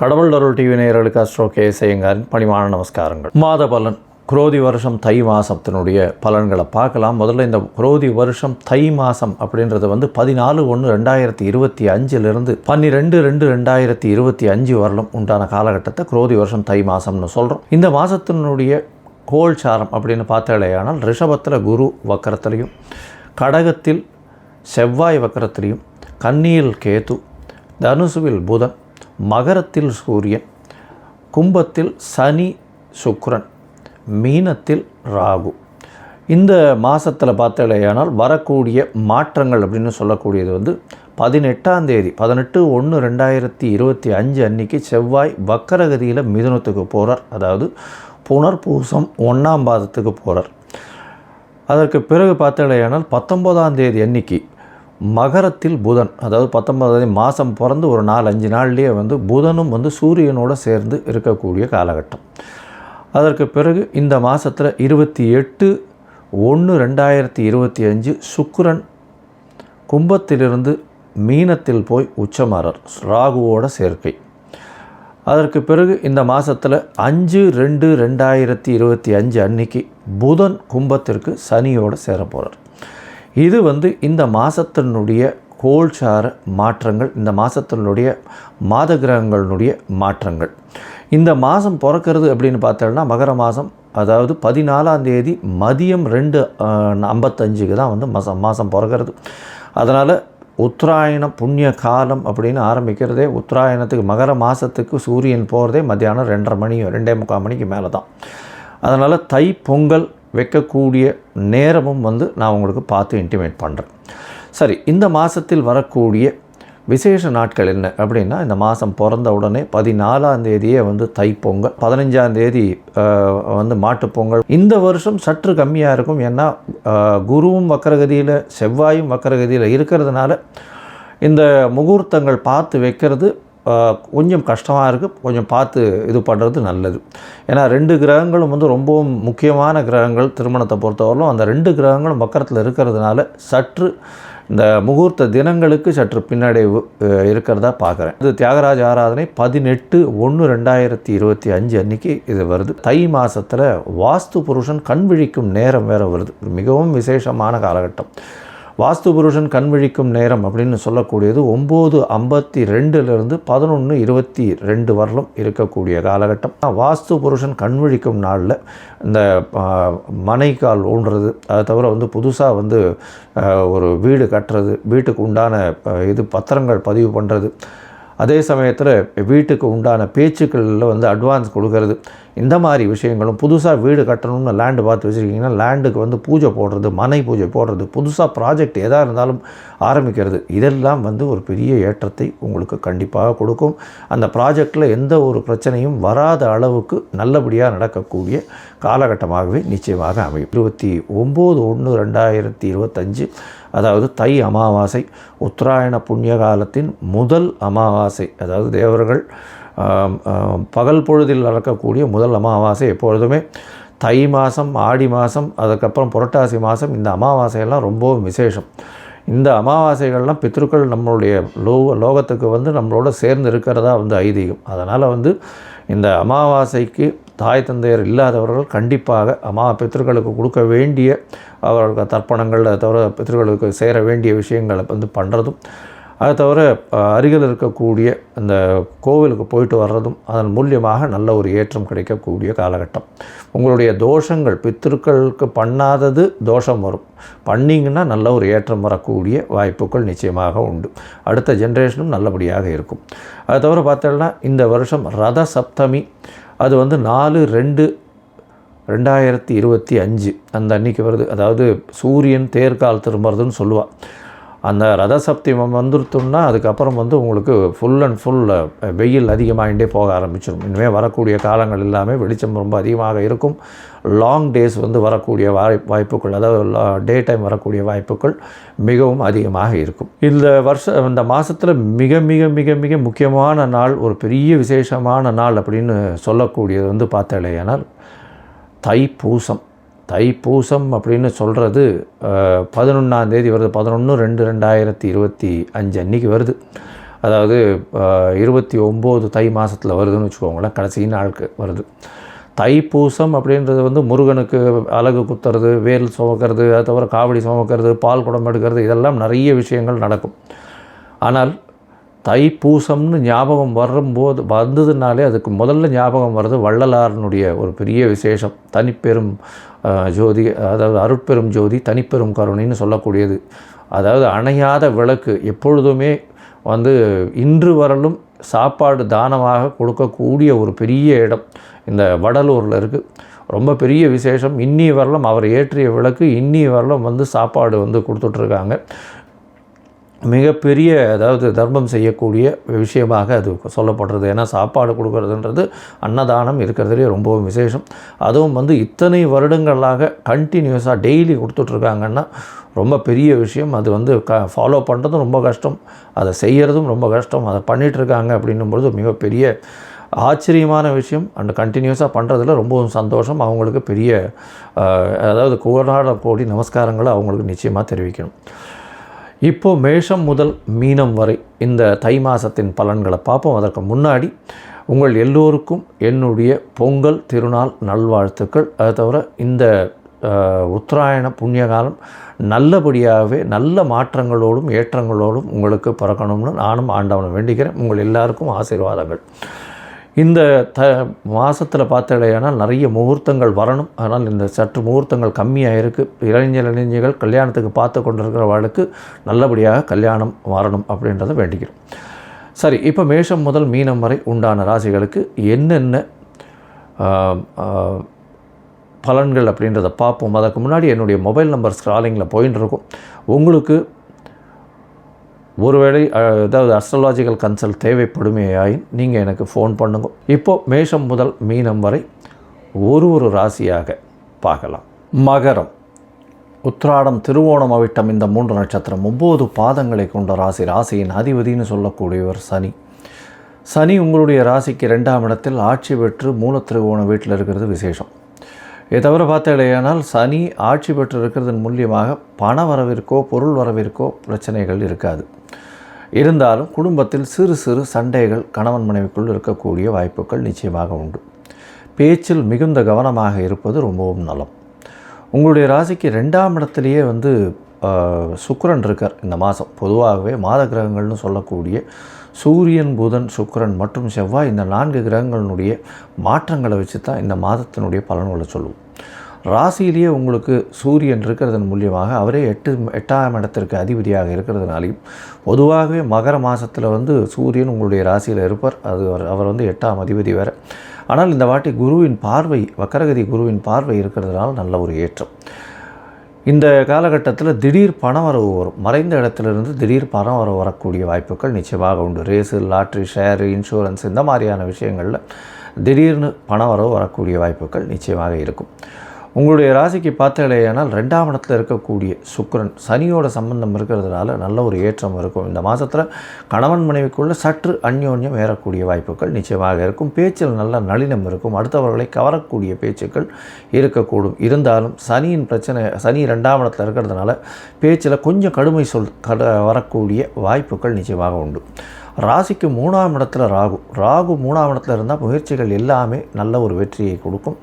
கடவுள் அருள் டிவி நேயர்களுக்கு astro KS ஐயங்காரின் பணிவான நமஸ்காரங்கள். மாத பலன் குரோதி வருஷம் தை மாதத்தினுடைய பலன்களை பார்க்கலாம். முதல்ல இந்த குரோதி வருஷம் தை மாதம் அப்படின்றது 14/1/2025 12/2/2025 வரலும் உண்டான காலகட்டத்தை குரோதி வருஷம் தை மாதம்னு சொல்கிறோம். இந்த மாதத்தினுடைய கோல்சாரம் அப்படின்னு பார்த்தாலேயானால் ரிஷபத்தில் குரு வக்கரத்திலையும், கடகத்தில் செவ்வாய் வக்கரத்திலையும், கன்னியில் கேது, தனுசுவில் புதன், மகரத்தில் சூரியன், கும்பத்தில் சனி சுக்கிரன், மீனத்தில் ராகு. இந்த மாதத்தில் பார்த்தாலேயானால் வரக்கூடிய மாற்றங்கள் அப்படின்னு சொல்லக்கூடியது 18ஆம் தேதி 18/1/2025 அன்றைக்கி செவ்வாய் வக்கரகதியில் மிதுனத்துக்கு போகிறார். அதாவது புனர்பூசம் 1ஆம் பாதத்துக்கு போகிறார். அதற்கு பிறகு பார்த்தாலேயானால் 19ஆம் தேதி அன்றைக்கி மகரத்தில் புதன், அதாவது 19ஆம் தேதி மாதம் பிறந்து ஒரு 4-5 நாள்லேயே புதனும் சூரியனோடு சேர்ந்து இருக்கக்கூடிய காலகட்டம். அதற்கு பிறகு இந்த மாதத்தில் 28/1/2025 சுக்கிரன் கும்பத்திலிருந்து மீனத்தில் போய் உச்சமாறார், ராகுவோட சேர்க்கை. அதற்கு பிறகு இந்த மாதத்தில் 5/2/2025 அன்னைக்கு புதன் கும்பத்திற்கு சனியோடு சேர போகிறார். இது இந்த மாதத்தினுடைய கோல்சார மாற்றங்கள், இந்த மாதத்தினுடைய மாத கிரகங்களினுடைய மாற்றங்கள். இந்த மாதம் பிறக்கிறது அப்படின்னு பார்த்தோம்னா மகர மாதம், அதாவது 14ஆம் தேதி மதியம் 2:55 தான் மாதம் பிறக்கிறது. அதனால் உத்தராயணம் புண்ணிய காலம் அப்படின்னு ஆரம்பிக்கிறதே உத்தராயணத்துக்கு மகர மாதத்துக்கு சூரியன் போகிறதே மத்தியானம் 2:30 மணிக்கு மேலே தான். அதனால் தை பொங்கல் வைக்கக்கூடிய நேரமும் நான் உங்களுக்கு பார்த்து இன்டிமேட் பண்ணுறேன். சரி, இந்த மாதத்தில் வரக்கூடிய விசேஷ நாட்கள் என்ன அப்படின்னா, இந்த மாதம் பிறந்த உடனே 14ஆம் தேதியே தைப்பொங்கல், 15ஆம் தேதி மாட்டுப்பொங்கல். இந்த வருஷம் சற்று கம்மியாக இருக்கும். ஏன்னா குருவும் வக்கரகதியில் செவ்வாயும் வக்கரகதியில் இருக்கிறதுனால இந்த முகூர்த்தங்கள் பார்த்து வைக்கிறது கொஞ்சம் கஷ்டமாக இருக்குது. கொஞ்சம் பார்த்து இது பண்ணுறது நல்லது. ஏன்னா 2 கிரகங்களும் ரொம்பவும் முக்கியமான கிரகங்கள் திருமணத்தை பொறுத்தவரையிலும். அந்த 2 கிரகங்களும் வக்கரத்தில் இருக்கிறதுனால சற்று இந்த முகூர்த்த தினங்களுக்கு சற்று பின்னடைவு இருக்கிறதா பார்க்குறேன். இது தியாகராஜ ஆராதனை 18/1/2025 அன்றைக்கி இது வருது. தை மாதத்தில் வாஸ்து புருஷன் கண் விழிக்கும் நேரம் வேறு வருது. மிகவும் விசேஷமான காலகட்டம். வாஸ்து புருஷன் கண் விழிக்கும் நேரம் அப்படின்னு சொல்லக்கூடியது 9:52 11:22 வரலும் இருக்கக்கூடிய காலகட்டம். வாஸ்து புருஷன் கண் விழிக்கும் நாளில் இந்த மனைக்கால் ஊன்றது, அதை தவிர புதுசாக ஒரு வீடு கட்டுறது, வீட்டுக்கு உண்டான பத்திரங்கள் பதிவு பண்ணுறது, அதே சமயத்தில் வீட்டுக்கு உண்டான பேச்சுக்களில் அட்வான்ஸ் கொடுக்கறது, இந்த மாதிரி விஷயங்களும், புதுசாக வீடு கட்டணும்னு லேண்டு பார்த்து வச்சுருக்கீங்கன்னா லேண்டுக்கு பூஜை போடுறது, மனை பூஜை போடுறது, புதுசாக ப்ராஜெக்ட் எதாக இருந்தாலும் ஆரம்பிக்கிறது, இதெல்லாம் ஒரு பெரிய ஏற்றத்தை உங்களுக்கு கண்டிப்பாக கொடுக்கும். அந்த ப்ராஜெக்டில் எந்த ஒரு பிரச்சனையும் வராத அளவுக்கு நல்லபடியாக நடக்கக்கூடிய காலகட்டமாகவே நிச்சயமாக அமையும். 29/1/2025 அதாவது தை அமாவாசை, உத்தராயண புண்ணிய காலத்தின் முதல் அமாவாசை. அதாவது தேவர்கள் பகல் பொழுதில் நடக்கக்கூடிய முதல் அமாவாசை. எப்பொழுதுமே தை மாதம், ஆடி மாதம், அதுக்கப்புறம் புரட்டாசி மாதம், இந்த அமாவாசையெல்லாம் ரொம்பவும் விசேஷம். இந்த அமாவாசைகள்லாம் பித்ருக்கள் நம்மளுடைய லோகத்துக்கு நம்மளோட சேர்ந்து இருக்கிறதா ஐதீகம். அதனால் இந்த அமாவாசைக்கு தாய் தந்தையர் இல்லாதவர்கள் கண்டிப்பாக பித்ருக்களுக்கு கொடுக்க வேண்டிய அவர்களுக்கு தர்ப்பணங்கள், அதை தவிர பித்ருக்களுக்கு சேர வேண்டிய விஷயங்களை பண்ணுறதும், அதை தவிர அருகில் இருக்கக்கூடிய அந்த கோவிலுக்கு போயிட்டு வர்றதும் அதன் மூலியமாக நல்ல ஒரு ஏற்றம் கிடைக்கக்கூடிய காலகட்டம். உங்களுடைய தோஷங்கள் பித்ருக்களுக்கு பண்ணாதது தோஷம் வரும், பண்ணிங்கன்னா நல்ல ஒரு ஏற்றம் வரக்கூடிய வாய்ப்புகள் நிச்சயமாக உண்டு. அடுத்த ஜென்ரேஷனும் நல்லபடியாக இருக்கும். அதை தவிர பார்த்தோம்னா இந்த வருஷம் ரத சப்தமி, அது 4/2/2025 அந்த அன்றைக்கி வருது. அதாவது சூரியன் தேர்கால் திரும்புறதுன்னு சொல்லுவாள். அந்த ரத சப்தமம் வந்துருத்தோம்னா அதுக்கப்புறம் உங்களுக்கு ஃபுல் அண்ட் ஃபுல் வெயில் அதிகமாகிட்டே போக ஆரம்பிச்சிடும். இனிமேல் வரக்கூடிய காலங்கள் எல்லாமே வெளிச்சம் ரொம்ப அதிகமாக இருக்கும். லாங் டேஸ் வரக்கூடிய வாய்ப்புகள், அதாவது டே டைம் வரக்கூடிய வாய்ப்புகள் மிகவும் அதிகமாக இருக்கும். இந்த மாதத்தில் மிக மிக மிக மிக முக்கியமான நாள், ஒரு பெரிய விசேஷமான நாள் அப்படின்னு சொல்லக்கூடியது பார்த்தாலேயானால் தைப்பூசம். தைப்பூசம் அப்படின்னு சொல்கிறது 11ஆம் தேதி வருது. 11/2/2025 அன்றைக்கி வருது. அதாவது 29 தை மாதத்தில் வருதுன்னு வச்சுக்கோங்களேன், கடைசி நாளுக்கு வருது. தைப்பூசம் அப்படின்றது வந்து முருகனுக்கு அலகு குத்துறது, வேல் சுமக்கிறது, அது தவிர காவடி சுமக்கிறது, பால் குடம் எடுக்கிறது, இதெல்லாம் நிறைய விஷயங்கள் நடக்கும். ஆனால் தைப்பூசம்னு ஞாபகம் வந்ததுனாலே அதுக்கு முதல்ல ஞாபகம் வர்றது வள்ளலாரனுடைய ஒரு பெரிய விசேஷம். தனிப்பெரும் ஜோதி, அதாவது அருட்பெரும் ஜோதி தனிப்பெரும் கருணைன்னு சொல்லக்கூடியது. அதாவது அணையாத விளக்கு எப்பொழுதுமே வந்து இன்று வரலும் சாப்பாடு தானமாக கொடுக்கக்கூடிய ஒரு பெரிய இடம் இந்த வடலூரில் இருக்குது. ரொம்ப பெரிய விசேஷம். இன்னி வரலும் அவர் ஏற்றிய விளக்கு இன்னி வரலும் வந்து சாப்பாடு வந்து கொடுத்துட்ருக்காங்க. மிகப்பெரிய அதாவது தர்மம் செய்யக்கூடிய விஷயமாக அது சொல்லப்படுறது. ஏன்னா சாப்பாடு கொடுக்கறதுன்றது அன்னதானம் இருக்கிறதுலே ரொம்பவும் விசேஷம். அதுவும் வந்து இத்தனை வருடங்களாக கண்டினியூஸாக டெய்லி கொடுத்துட்ருக்காங்கன்னா ரொம்ப பெரிய விஷயம். அது வந்து ஃபாலோ பண்ணுறதும் ரொம்ப கஷ்டம், அதை செய்கிறதும் ரொம்ப கஷ்டம். அதை பண்ணிகிட்ருக்காங்க அப்படின்னும்பொழுது மிகப்பெரிய ஆச்சரியமான விஷயம். அண்ட் கண்டினியூஸாக பண்ணுறதுல ரொம்பவும் சந்தோஷம். அவங்களுக்கு பெரிய அதாவது கோடி நமஸ்காரங்களை அவங்களுக்கு நிச்சயமாக தெரிவிக்கணும். இப்போது மேஷம் முதல் மீனம் வரை இந்த தை மாதத்தின் பலன்களை பார்ப்போம். அதற்கு முன்னாடி உங்கள் எல்லோருக்கும் என்னுடைய பொங்கல் திருநாள் நல்வாழ்த்துக்கள். அது தவிர இந்த உத்தராயண புண்ணியகாலம் நல்லபடியாகவே நல்ல மாற்றங்களோடும் ஏற்றங்களோடும் உங்களுக்கு பிறக்கணும்னு நானும் ஆண்டவனை வேண்டிக்கிறேன். உங்கள் எல்லாருக்கும் ஆசீர்வாதங்கள். இந்த மாதத்தில் பார்த்தீங்கன்னா நிறைய முகூர்த்தங்கள் வரணும். ஆனால் இந்த சற்று முகூர்த்தங்கள் கம்மியாக இருக்குது. இளைஞர்கள் கல்யாணத்துக்கு பார்த்து கொண்டிருக்கிறவர்களுக்கு நல்லபடியாக கல்யாணம் வரணும் அப்படின்றத வேண்டிக்கிறோம். சரி, இப்போ மேஷம் முதல் மீனம் வரை உண்டான ராசிகளுக்கு என்னென்ன பலன்கள் அப்படின்றத பார்ப்போம். அதற்கு முன்னாடி என்னுடைய மொபைல் நம்பர் ஸ்க்ராலிங்கில் போயின்னு இருக்கும். உங்களுக்கு ஒருவேளை ஏதாவது அஸ்ட்ராலாஜிக்கல் கன்சல்ட் தேவைப்படுமேயாயின் நீங்கள் எனக்கு ஃபோன் பண்ணுங்க. இப்போது மேஷம் முதல் மீனம் வரை ஒரு ராசியாக பார்க்கலாம். மகரம், உத்திராடம், திருவோணம், அவிட்டம் இந்த 3 நட்சத்திரம் 9 பாதங்களை கொண்ட ராசி. ராசியின் அதிபதினு சொல்லக்கூடியவர் சனி. சனி உங்களுடைய ராசிக்கு 2ஆம் இடத்தில் ஆட்சி பெற்று மூலத்திருவோண வீட்டில் இருக்கிறது விசேஷம். இதை தவிர பார்த்தீங்கன்னா சனி ஆட்சி பெற்று இருக்கிறதன் மூலியமாக பண வரவிற்கோ பொருள் வரவிற்கோ பிரச்சனைகள் இருக்காது. இருந்தாலும் குடும்பத்தில் சிறு சிறு சண்டைகள் கணவன் மனைவிக்குள் இருக்கக்கூடிய வாய்ப்புகள் நிச்சயமாக உண்டு. பேச்சில் மிகுந்த கவனமாக இருப்பது ரொம்பவும் நலம். உங்களுடைய ராசிக்கு 2ஆம் இடத்துலையே வந்து சுக்கிரன் இருக்கார் இந்த மாதம். பொதுவாகவே மாத கிரகங்கள்னு சொல்லக்கூடிய சூரியன், புதன், சுக்கிரன் மற்றும் செவ்வாய் இந்த 4 கிரகங்களினுடைய மாற்றங்களை வச்சு தான் இந்த மாதத்தினுடைய பலன்களை சொல்லுவோம். ராசியிலேயே உங்களுக்கு சூரியன் இருக்கிறதன் மூலியமாக அவரே 8ஆம் இடத்திற்கு அதிபதியாக இருக்கிறதுனாலையும் பொதுவாகவே மகர மாதத்தில் வந்து சூரியன் உங்களுடைய ராசியில் இருப்பார். அவர் வந்து 8ஆம் அதிபதி வேறு. ஆனால் இந்த வாட்டி குருவின் பார்வை, வக்கரகதி குருவின் பார்வை இருக்கிறதுனால நல்ல ஒரு ஏற்றம். இந்த காலகட்டத்தில் திடீர் பணவரவு வரும். மறைந்த இடத்துலேருந்து திடீர் பணவரவு வரக்கூடிய வாய்ப்புகள் நிச்சயமாக உண்டு. ரேஸு, லாட்ரி, ஷேரு, இன்சூரன்ஸ் இந்த மாதிரியான விஷயங்களில் திடீர்னு பணவரவு வரக்கூடிய வாய்ப்புகள் நிச்சயமாக இருக்கும். உங்களுடைய ராசிக்கு பார்த்தீங்கன்னா 2ஆம் இடத்துல இருக்கக்கூடிய சுக்கிரன் சனியோட சம்பந்தம் இருக்கிறதுனால நல்ல ஒரு ஏற்றம் இருக்கும். இந்த மாதத்தில் கணவன் மனைவிக்குள்ள சற்று அந்யோன்யம் ஏறக்கூடிய வாய்ப்புகள் நிச்சயமாக இருக்கும். பேச்சில் நல்ல நளினம் இருக்கும். அடுத்தவர்களை கவரக்கூடிய பேச்சுக்கள் இருக்கக்கூடும். இருந்தாலும் சனியின் பிரச்சனை, சனி 2ஆம் இடத்துல இருக்கிறதுனால பேச்சில் கொஞ்சம் கடுமை வரக்கூடிய வாய்ப்புகள் நிச்சயமாக உண்டு. ராசிக்கு 3ஆம் இடத்துல ராகு 3ஆம் இடத்துல இருந்தால் முயற்சிகள் எல்லாமே நல்ல ஒரு வெற்றியை கொடுக்கும்.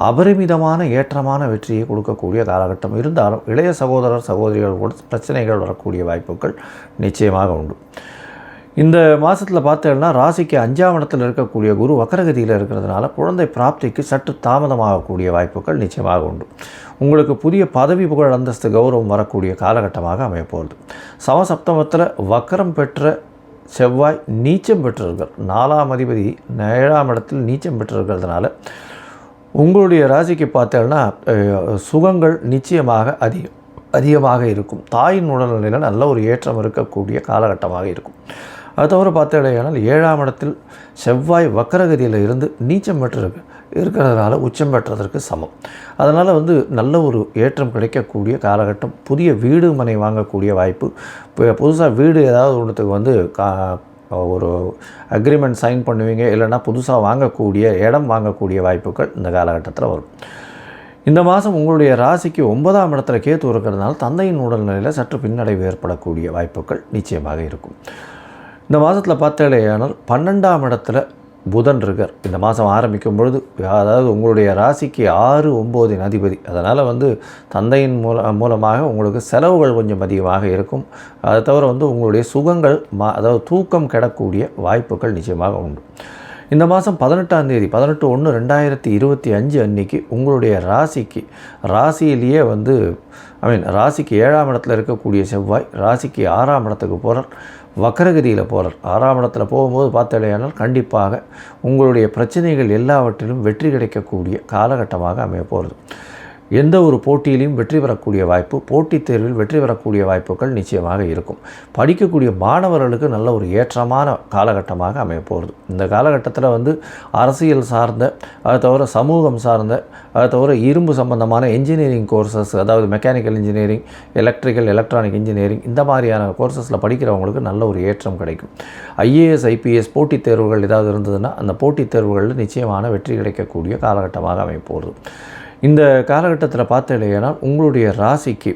அபரிமிதமான ஏற்றமான வெற்றியை கொடுக்கக்கூடிய காலகட்டம். இருந்தாலும் இளைய சகோதரர் சகோதரிகள் கூட பிரச்சனைகள் வரக்கூடிய வாய்ப்புகள் நிச்சயமாக உண்டு. இந்த மாதத்தில் பார்த்தீங்கன்னா ராசிக்கு 5ஆம் இடத்தில் இருக்கக்கூடிய குரு வக்கரகதியில் இருக்கிறதுனால குழந்தை பிராப்திக்கு சற்று தாமதமாகக்கூடிய வாய்ப்புகள் நிச்சயமாக உண்டு. உங்களுக்கு புதிய பதவி, புகழ், அந்தஸ்து, கௌரவம் வரக்கூடிய காலகட்டமாக அமையப்போகுது. சமசப்தமத்தில் வக்கரம் பெற்ற செவ்வாய் நீச்சம் பெற்றிருக்கிறார். 4ஆம் அதிபதி 7ஆம் இடத்தில் நீச்சம் பெற்றிருக்கிறதுனால உங்களுடைய ராசிக்கு பார்த்தீங்கன்னா சுகங்கள் நிச்சயமாக அதிகமாக இருக்கும். தாயின் உடல்நிலையில் நல்ல ஒரு ஏற்றம் இருக்கக்கூடிய காலகட்டமாக இருக்கும். அது தவிர பார்த்தீங்கன்னா 7ஆம் இடத்தில் செவ்வாய் வக்கரகதியில் இருந்து நீச்சம் பெற்றிருக்கு இருக்கிறதுனால உச்சம் பெற்றதற்கு சமம். அதனால் வந்து நல்ல ஒரு ஏற்றம் கிடைக்கக்கூடிய காலகட்டம். புதிய வீடு மனை வாங்கக்கூடிய வாய்ப்பு. புதுசாக வீடு ஏதாவது ஒன்றுத்துக்கு வந்து ஒரு அக்ரிமெண்ட் சைன் பண்ணுவீங்க. இல்லைனா புதுசாக வாங்கக்கூடிய இடம் வாங்கக்கூடிய வாய்ப்புகள் இந்த காலகட்டத்தில் வரும். இந்த மாதம் உங்களுடைய ராசிக்கு 9ஆம் இடத்துல கேத்து இருக்கிறதுனால தந்தையின் உடல்நிலையில் சற்று பின்னடைவு ஏற்படக்கூடிய வாய்ப்புகள் நிச்சயமாக இருக்கும். இந்த மாதத்தில் பார்த்தாலேயானால் 12ஆம் இடத்துல புதன் இருக்கார். இந்த மாதம் ஆரம்பிக்கும் பொழுது, அதாவது உங்களுடைய ராசிக்கு 6, 9 அதிபதி. அதனால் தந்தையின் மூலமாக உங்களுக்கு செலவுகள் கொஞ்சம் அதிகமாக இருக்கும். அதை தவிர உங்களுடைய சுகங்கள் அதாவது தூக்கம் கெடக்கூடிய வாய்ப்புகள் நிச்சயமாக உண்டு. இந்த மாதம் 18ஆம் தேதி 18/1/2025 அன்னைக்கு உங்களுடைய ராசியிலேயே ராசிக்கு 7ஆம் இடத்துல இருக்கக்கூடிய செவ்வாய் ராசிக்கு 6ஆம் இடத்துக்கு போகிறார், வக்கரகதியில் போகிறார். 6ஆம் இடத்துல போகும்போது பார்த்தாலேயானால் கண்டிப்பாக உங்களுடைய பிரச்சனைகள் எல்லாவற்றிலும் வெற்றி கிடைக்கக்கூடிய காலகட்டமாக அமைய போகிறது. எந்த ஒரு போட்டியிலையும் வெற்றி பெறக்கூடிய வாய்ப்பு, போட்டித் தேர்வில் வெற்றி பெறக்கூடிய வாய்ப்புகள் நிச்சயமாக இருக்கும். படிக்கக்கூடிய மாணவர்களுக்கு நல்ல ஒரு ஏற்றமான காலகட்டமாக அமைய போகிறது. இந்த காலகட்டத்தில் அரசியல் சார்ந்த, அதை தவிர சமூகம் சார்ந்த, அதை தவிர இரும்பு சம்பந்தமான என்ஜினியரிங் கோர்சஸ், அதாவது mechanical engineering, electrical, electronic engineering, இந்த மாதிரியான கோர்சஸில் படிக்கிறவங்களுக்கு நல்ல ஒரு ஏற்றம் கிடைக்கும். ஐஏஎஸ், ஐபிஎஸ் போட்டித் தேர்வுகள் ஏதாவது இருந்ததுன்னா அந்த போட்டித் தேர்வுகளில் நிச்சயமான வெற்றி கிடைக்கக்கூடிய காலகட்டமாக அமைய போகிறது. இந்த காலகட்டத்தில் பார்த்தாலேனா உங்களுடைய ராசிக்கு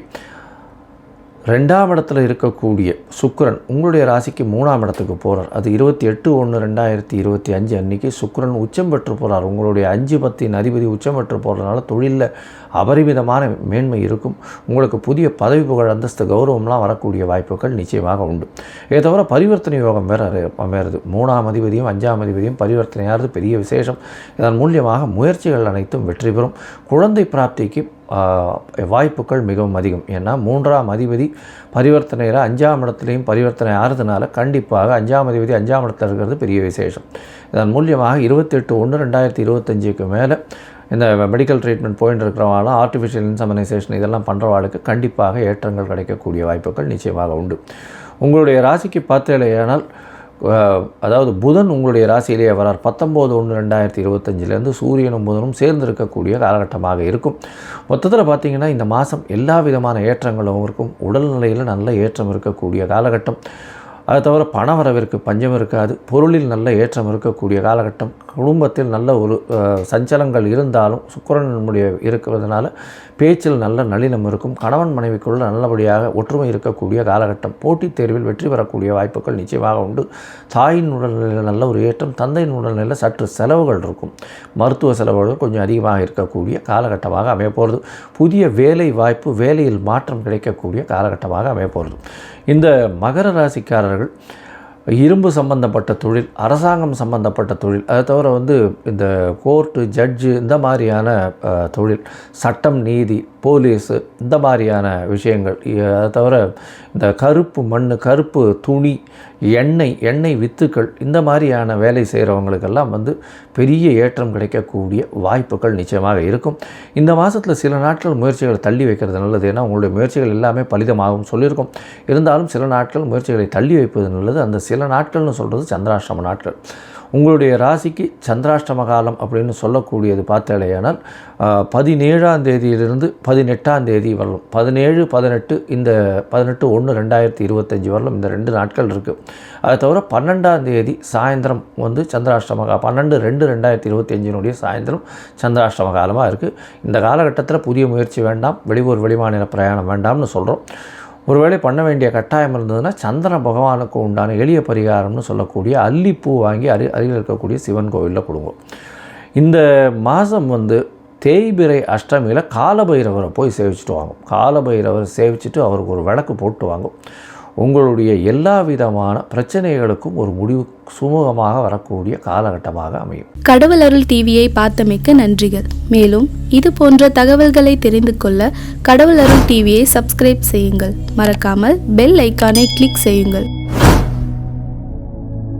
2ஆம் இடத்துல இருக்கக்கூடிய சுக்கிரன் உங்களுடைய ராசிக்கு 3ஆம் இடத்துக்கு போகிறார். அது 28/1/2025 அன்றைக்கி சுக்கிரன் உச்சம் பெற்று போகிறார். உங்களுடைய 5/10 அதிபதி உச்சம் பெற்று போகிறதுனால தொழிலில் அபரிமிதமான மேன்மை இருக்கும். உங்களுக்கு புதிய பதவி புகழ், அந்தஸ்து, கௌரவம்லாம் வரக்கூடிய வாய்ப்புகள் நிச்சயமாக உண்டு. இதை தவிர பரிவர்த்தனை யோகம் அமையிறது. 3ஆம் அதிபதியும் 5ஆம் அதிபதியும் பரிவர்த்தனையாகிறது பெரிய விசேஷம். இதன் மூலியமாக முயற்சிகள் அனைத்தும் வெற்றி பெறும். குழந்தை பிராப்திக்கு வாய்ப்புகள் மிகவும் அதிகம். ஏன்னா 3ஆம் அதிபதி பரிவர்த்தனையில் 5ஆம் இடத்துலையும் பரிவர்த்தனை ஆகிறதுனால கண்டிப்பாக 5ஆம் அதிபதி 5ஆம் இடத்துல இருக்கிறது பெரிய விசேஷம். இதன் மூலியமாக 28/1/2025 மேலே இந்த மெடிக்கல் ட்ரீட்மெண்ட் போயிட்டு இருக்கிறவங்களாம் ஆர்டிஃபிஷியல் இன்செமினைசேஷன் இதெல்லாம் பண்ணுறவாளுக்கு கண்டிப்பாக ஏற்றங்கள் கிடைக்கக்கூடிய வாய்ப்புகள் நிச்சயமாக உண்டு. உங்களுடைய ராசிக்கு பார்த்தேனால் அதாவது புதன் உங்களுடைய ராசியிலேயே வரார். 19/1/2025 சூரியனும் புதனும் சேர்ந்து இருக்கக்கூடிய காலகட்டமாக இருக்கும். மொத்தத்தில் பார்த்திங்கன்னா இந்த மாதம் எல்லா விதமான ஏற்றங்களும் இருக்கும். உடல்நிலையில் நல்ல ஏற்றம் இருக்கக்கூடிய காலகட்டம். அதை தவிர பணவரவிற்கு பஞ்சம் இருக்காது. பொருளில் நல்ல ஏற்றம் இருக்கக்கூடிய காலகட்டம். குடும்பத்தில் நல்ல ஒரு சஞ்சலங்கள் இருந்தாலும் சுக்கிரனுடைய இருக்கிறதுனால பேச்சில் நல்ல நளினம் இருக்கும். கணவன் மனைவிக்குள்ள நல்லபடியாக ஒற்றுமை இருக்கக்கூடிய காலகட்டம். போட்டித் தேர்வில் வெற்றி பெறக்கூடிய வாய்ப்புகள் நிச்சயமாக உண்டு. தாயின் உடல்நிலையில் நல்ல ஒரு ஏற்றம், தந்தையின் உடல்நிலையில் சற்று செலவுகள் இருக்கும். மருத்துவ செலவுகள் கொஞ்சம் அதிகமாக இருக்கக்கூடிய காலகட்டமாக அமைய போகிறது. புதிய வேலை வாய்ப்பு, வேலையில் மாற்றம் கிடைக்கக்கூடிய காலகட்டமாக அமைய போகிறது. இந்த மகர ராசிக்காரர்கள் இரும்பு சம்பந்தப்பட்ட தொழில், அரசாங்கம் சம்பந்தப்பட்ட தொழில், அதை தவிர இந்த கோர்ட்டு, ஜட்ஜு, இந்த மாதிரியான தொழில், சட்டம், நீதி, போலீஸு, இந்த மாதிரியான விஷயங்கள், அதை தவிர இந்த கருப்பு மண், கருப்பு துணி, எண்ணெய் வித்துக்கள், இந்த மாதிரியான வேலை செய்கிறவங்களுக்கெல்லாம் பெரிய ஏற்றம் கிடைக்கக்கூடிய வாய்ப்புகள் நிச்சயமாக இருக்கும். இந்த மாதத்தில் சில நாட்கள் முயற்சிகளை தள்ளி வைக்கிறது நல்லது. ஏன்னா உங்களுடைய முயற்சிகள் எல்லாமே பலிதமாகவும் சொல்லியிருக்கோம். இருந்தாலும் சில நாட்கள் முயற்சிகளை தள்ளி வைப்பது நல்லது. அந்த சில நாட்கள்னு சொல்கிறது சந்திராஷ்டம நாட்கள். உங்களுடைய ராசிக்கு சந்திராஷ்டம காலம் அப்படின்னு சொல்லக்கூடியது பார்த்தாலேயானால் 17ஆம் தேதியிலிருந்து 18ஆம் தேதி வரலும், 17, 18, இந்த 18/1/2025 வரலும் இந்த 2 நாட்கள் இருக்குது. அதை தவிர 12ஆம் தேதி சாயந்தரம் சந்திராஷ்டம 12/2/2025 சாயந்தரம் சந்திராஷ்டம காலமாக இருக்குது. இந்த காலகட்டத்தில் புதிய முயற்சி வேண்டாம், வெளியூர் வெளிமாநில பிரயாணம் வேண்டாம்னு சொல்கிறோம். ஒருவேளை பண்ண வேண்டிய கட்டாயம் இருந்ததுன்னா சந்திர பகவானுக்கு உண்டான எளிய பரிகாரம்னு சொல்லக்கூடிய அல்லிப்பூ வாங்கி அருகில் இருக்கக்கூடிய சிவன் கோவிலில் கொடுங்க. இந்த மாதம் தேய்பிறை அஷ்டமியில் காலபைரவரை போய் சேவிச்சுட்டு வாங்க. காலபைரவரை சேவிச்சுட்டு அவருக்கு ஒரு விளக்கு போட்டு வாங்க. உங்களுடைய எல்லா விதமான பிரச்சனைகளுக்கும் ஒரு முடிவு சுமூகமாக வரக்கூடிய காலகட்டமாக அமையும். கடவுள் அருள் டிவியை பார்த்தமைக்க நன்றிகள். மேலும் இது போன்ற தகவல்களை தெரிந்து கொள்ள கடவுள் அருள் டிவியை சப்ஸ்கிரைப் செய்யுங்கள். மறக்காமல் பெல் ஐக்கானை கிளிக் செய்யுங்கள்.